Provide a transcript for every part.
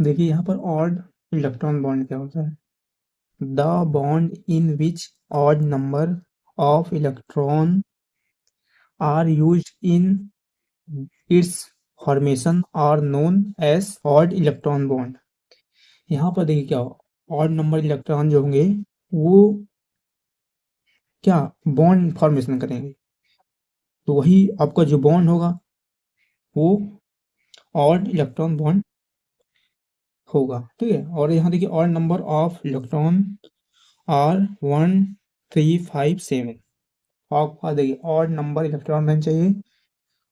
देखिए यहाँ पर ऑड इलेक्ट्रॉन बॉन्ड क्या होता है, the bond in which odd number of electron are used in its formation are known as odd electron bond. यहाँ पर देखिए क्या हो, ऑड नंबर इलेक्ट्रॉन जो होंगे वो क्या बॉन्ड फॉर्मेशन करेंगे, तो वही आपका जो बॉन्ड होगा वो ऑड इलेक्ट्रॉन बॉन्ड होगा। ठीक है, और यहाँ देखिए odd number of electron are 1357। आपका देखिए ऑड नंबर इलेक्ट्रॉन रहना चाहिए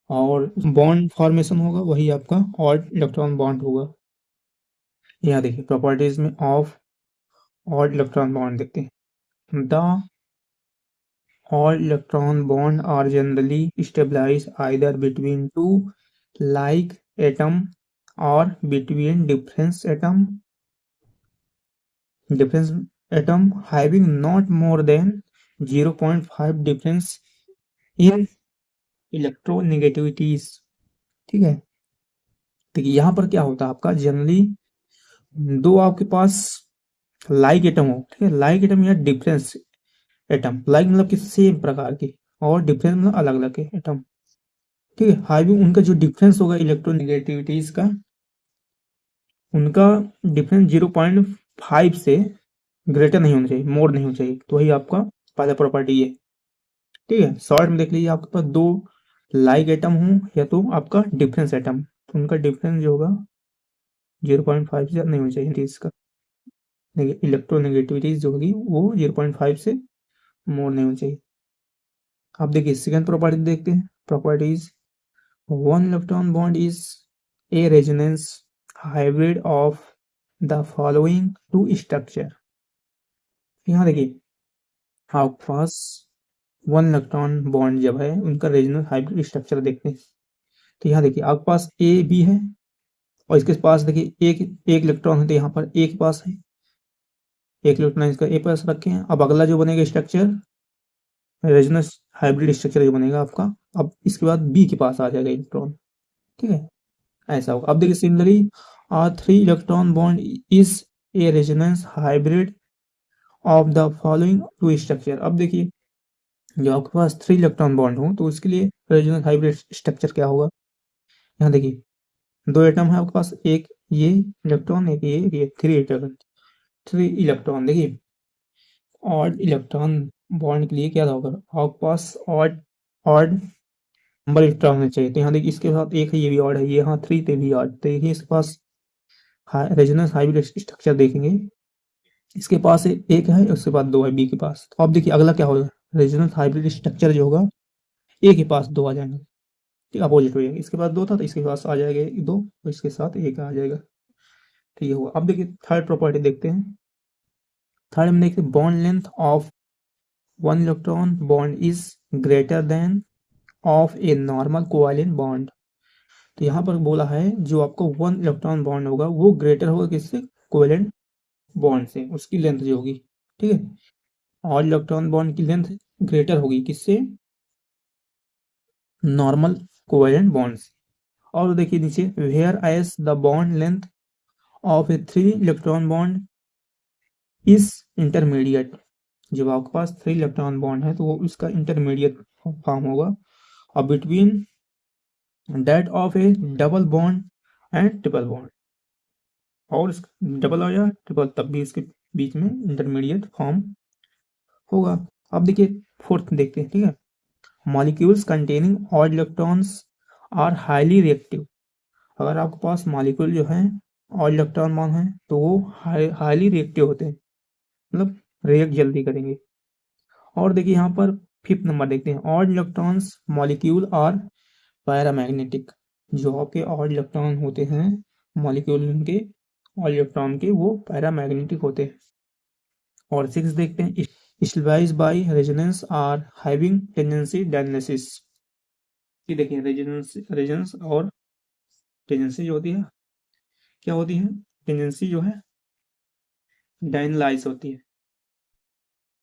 और बॉन्ड फॉर्मेशन होगा वही आपका ऑड इलेक्ट्रॉन बॉन्ड होगा। यहाँ देखिए प्रॉपर्टीज में ऑफ ऑड इलेक्ट्रॉन बॉन्ड देखते हैं। The odd electron bond are generally stabilise either between two like atom और between difference atom having not more than 0.5 difference in electronegativities। ठीक है, देखिए यहाँ पर क्या होता है आपका जनरली दो आपके पास लाइक एटम हो, ठीक है, लाइक एटम या डिफरेंस एटम, लाइक मतलब कि सेम प्रकार के और डिफरेंस मतलब अलग अलग के एटम। ठीक है, हाइविंग उनका जो डिफरेंस होगा इलेक्ट्रोनेगेटिविटीज का, उनका डिफरेंस 0.5 से ग्रेटर नहीं होना चाहिए, मोर नहीं होना चाहिए, तो वही आपका पहला प्रॉपर्टी है। ठीक है, शॉर्ट में देख लीजिए आपके पास दो लाइक एटम हो या तो आपका डिफरेंस एटम, तो उनका डिफरेंस जो होगा 0.5 से नहीं होना चाहिए इसका, इलेक्ट्रोनेगेटिविटीज जो होगी वो 0.5 से मोर नहीं होना चाहिए। अब देखिए सेकंड प्रॉपर्टी देखते हैं, properties one electron bond is a resonance hybrid of the following two structure. यहाँ देखिए आपके पास वन इलेक्ट्रॉन बॉन्ड जब है उनका रेजोनेंस हाइब्रिड स्ट्रक्चर देखते हैं। तो यहाँ देखिए आपके पास ए बी है और इसके पास देखिए एक एक इलेक्ट्रॉन है, तो यहाँ पर ए के पास है, एक इलेक्ट्रॉन इसका ए पास रखे हैं। अब अगला जो बनेगा स्ट्रक्चर रेजोनेंस हाइब्रिड स्ट्रक्चर जो बनेगा आपका, अब इसके बाद बी के पास आ जाएगा इलेक्ट्रॉन। ठीक है, ऐसा होगा। अब देखिए similarly are three electron bond is a resonance hybrid of the following two structure. अब देखिए जो आपके पास थ्री इलेक्ट्रॉन बॉन्ड हो तो उसके लिए रेजोनेंस हाइब्रिड स्ट्रक्चर क्या होगा, यहाँ देखिए दो एटम है आपके पास, एक ये इलेक्ट्रॉन एक ये थ्री इलेक्ट्रॉन, थ्री इलेक्ट्रॉन। देखिए ऑड इलेक्ट्रॉन बॉन्ड के लिए क्या होगा आपके पास, ऑड ऑड नंबर इलेक्ट्रॉन होने चाहिए, तो यहाँ देखिए इसके साथ एक है, ये भी ऑड है, ये यहाँ थ्री पे भी ऑड, तो देखिए इसके पास रेजोनेंस हाइब्रिड स्ट्रक्चर देखेंगे, इसके पास एक है उसके बाद दो है बी के पास। तो अब देखिए अगला क्या होगा, रेजोनेंस हाइब्रिड स्ट्रक्चर जो होगा ए के पास दो आ जाएंगे, ठीक अपोजिट हो जाएगा, इसके पास दो था तो इसके पास आ जाएगा दो, और इसके साथ एक आ जाएगा। ठीक हुआ। अब देखिए थर्ड प्रॉपर्टी देखते हैं। थर्ड में देखिए bond length of one electron bond is greater than of a normal covalent bond. तो यहाँ पर बोला है जो आपको वन इलेक्ट्रॉन बॉन्ड होगा वो ग्रेटर होगा किससे, कोवैलेंट बॉन्ड से, उसकी लेंथ जो होगी। ठीक है, और इलेक्ट्रॉन बॉन्ड की लेंथ ग्रेटर होगी किससे, नॉर्मल कोवैलेंट बॉन्ड से। और देखिए नीचे whereas the bond length of a three electron bond is intermediate, जब आपके पास थ्री इलेक्ट्रॉन बॉन्ड है तो वो उसका इंटरमीडिएट फॉर्म होगा, और between that of A double bond and triple bond, और डबल हो या ट्रिपल तब भी इसके बीच में इंटरमीडिएट फॉर्म होगा। अब देखिए फोर्थ देखते हैं। ठीक है, molecules containing odd electrons are highly reactive. अगर आपके पास मॉलिक्यूल जो है ऑड इलेक्ट्रॉन बॉन्ड है तो वो हाईली रिएक्टिव होते हैं, मतलब रिएक्ट जल्दी करेंगे। और देखिए यहाँ पर फिफ्थ नंबर देखते हैं, odd electrons molecule are paramagnetic. जो आपके ऑड इलेक्ट्रॉन होते हैं मॉलिक्यूल के ऑड इलेक्ट्रॉन के वो पैरामैग्नेटिक होते हैं। और सिक्स देखते हैं, stabilise by resonance are having tendency डायनेसिस। ये देखिए रेजोनेंस और टेंडेंसी जो होती है क्या होती है, टेंडेंसी जो है डायनलाइज होती है।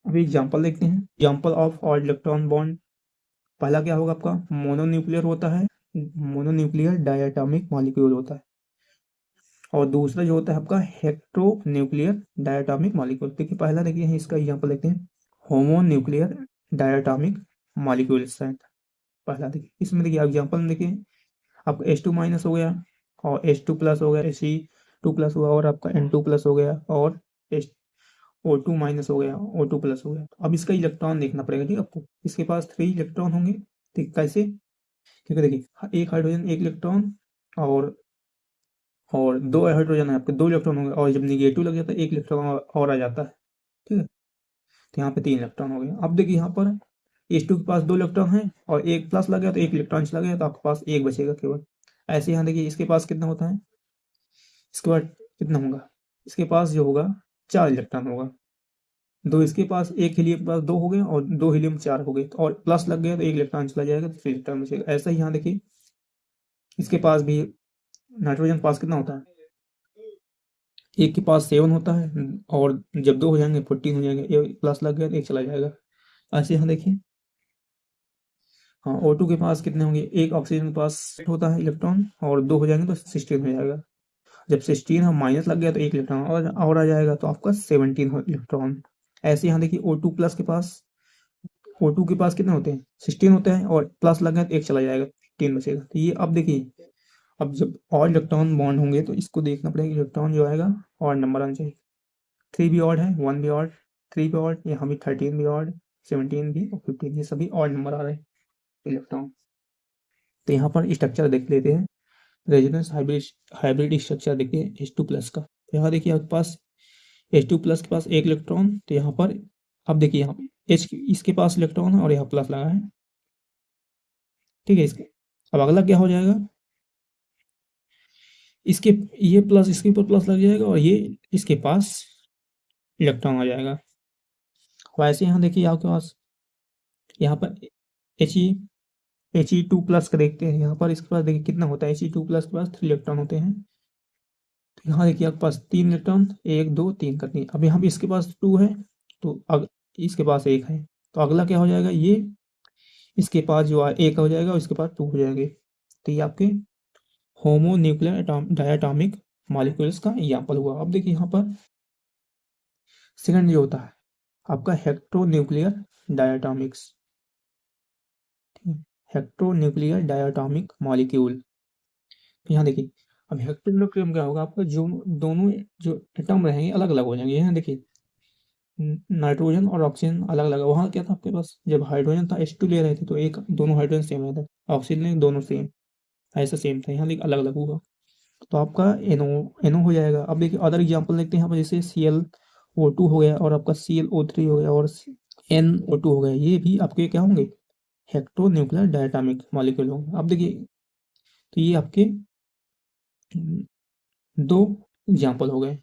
अभी एग्जांपल देखते हैं, example of odd electron bond. पहला क्या होगा आपका, मोनोन्यूक्लियर होता है, मोनोन्यूक्लियर डायटोमिक मॉलिक्यूल होता है। और दूसरा जो होता है आपका हेक्टो न्यूक्लियर डायटोमिक मॉलिक्यूल। देखिए पहला देखिए इसका एग्जाम्पल लेते हैं, होमो न्यूक्लियर डायटोमिक मॉलिक्यूल। पहला देखिए इसमें देखिए एग्जाम्पल में देखिए आपका H2- हो गया और H2+ हो गया, He2+ हुआ और आपका N2+ हो गया और O2- हो गया, O2+ हो गया। अब इसका इलेक्ट्रॉन देखना पड़ेगा ठीक है आपको। इसके पास 3 इलेक्ट्रॉन होंगे, ठीक कैसे, क्योंकि देखिए एक हाइड्रोजन एक इलेक्ट्रॉन और 2 हाइड्रोजन है आपके 2 इलेक्ट्रॉन होंगे, और जब निगेटिव लग जाता है 1 इलेक्ट्रॉन और आ जाता है, ठीक है। तो यहाँ पे 3 इलेक्ट्रॉन हो गए। अब देखिए यहाँ पर H2 के पास 2 इलेक्ट्रॉन है और 1 प्लस लग गया तो 1 इलेक्ट्रॉन चला गया, तो आपके पास 1 बचेगा केवल। ऐसे यहाँ देखिए इसके पास कितना होता है, इसके बाद कितना होगा, इसके पास जो होगा 4 इलेक्ट्रॉन होगा। दो इसके पास, एक हीलियम के पास 2 हो गए और 2 हीलियम 4 हो गए, तो और प्लस लग गया तो 1 इलेक्ट्रॉन चला जाएगा, तो 3 इलेक्ट्रॉन बचेगा। ऐसा ही यहाँ देखिए इसके पास भी नाइट्रोजन पास कितना होता है, एक के पास 7 होता है और जब 2 हो जाएंगे 14 हो जाएंगे, एक प्लस लग गया तो 1 चला जाएगा। ऐसे यहाँ देखिए हाँ O2 के पास कितने होंगे, एक ऑक्सीजन के पास होता है इलेक्ट्रॉन और 2 हो जाएंगे तो 16 हो जाएगा। जब 16 हम माइनस लग गया तो 1 इलेक्ट्रॉन और आ जाएगा, तो आपका 17 इलेक्ट्रॉन। ऐसे यहाँ देखिए O2 के पास कितने होते हैं, 16 होते हैं और प्लस लग गया तो 1 चला जाएगा, 15 बचेगा। तो ये अब देखिए अब जब और इलेक्ट्रॉन बॉन्ड होंगे तो इसको देखना पड़ेगा, इलेक्ट्रॉन जो आएगा और नंबर आना चाहिए। 3 भी ऑड है, 1 भी ऑड, 3 भी ऑड, यहाँ भी 13 भी ऑड, 17 भी और 15, ये सभी ऑड नंबर आ रहे हैं इलेक्ट्रॉन। तो यहाँ पर स्ट्रक्चर देख लेते हैं, रेजोनेंस हाइब्रिड स्ट्रक्चर देखिए H2+ का। तो यहाँ देखिए आपके पास H2+ के पास 1 इलेक्ट्रॉन, तो यहाँ पर अब देखिए यहाँ पे इसके पास इलेक्ट्रॉन है और यहाँ प्लस लगा है, ठीक है। इसके अब अगला क्या हो जाएगा, इसके ये प्लस इसके ऊपर प्लस लग जाएगा और ये इसके पास इलेक्ट्रॉन आ जाएगा। वैसे यहाँ देखिए आपके पास यहाँ पर He2+ का देखते हैं, यहाँ पर इसके पास देखिए कितना होता है, He2+ के पास 3 इलेक्ट्रॉन होते हैं। तो यहाँ देखिए आपके पास 3 इलेक्ट्रॉन, 1 2 3 का 3। अब यहाँ पे इसके पास 2 है तो इसके पास 1 है, तो अगला क्या हो जाएगा, ये इसके पास जो 1 हो जाएगा और इसके पास 2 हो जाएंगे। तो ये आपके होमो न्यूक्लियर डायटोमिक मॉलिक्यूल्स का एग्जाम्पल हुआ। अब देखिए यहाँ पर सेकंड जो होता है आपका heteronuclear diatomics, heteronuclear diatomic molecule. यहाँ देखिए अब हेक्टो न्यूक्लियर क्या होगा, आपका जो दोनों जो एटम रहेंगे अलग अलग हो जाएंगे। यहाँ देखिए नाइट्रोजन और ऑक्सीजन अलग अलग, वहाँ क्या था आपके पास, जब हाइड्रोजन था H2 ले रहे थे तो एक दोनों हाइड्रोजन सेम रहता, ऑक्सीजन ले दोनों सेम, ऐसा सेम था। यहाँ देखिए अलग अलग होगा, तो आपका NO हो जाएगा। अब देखिए अदर एग्जाम्पल देखते हैं यहाँ पर, जैसे ClO2 हो गया और आपका ClO3 हो गया और NO2 हो गया, ये भी आपके क्या होंगे, हेक्टो न्यूक्लियर डायटोमिक मॉलिक्यूल होंगे। अब देखिए तो ये आपके 2 एग्जाम्पल हो गए।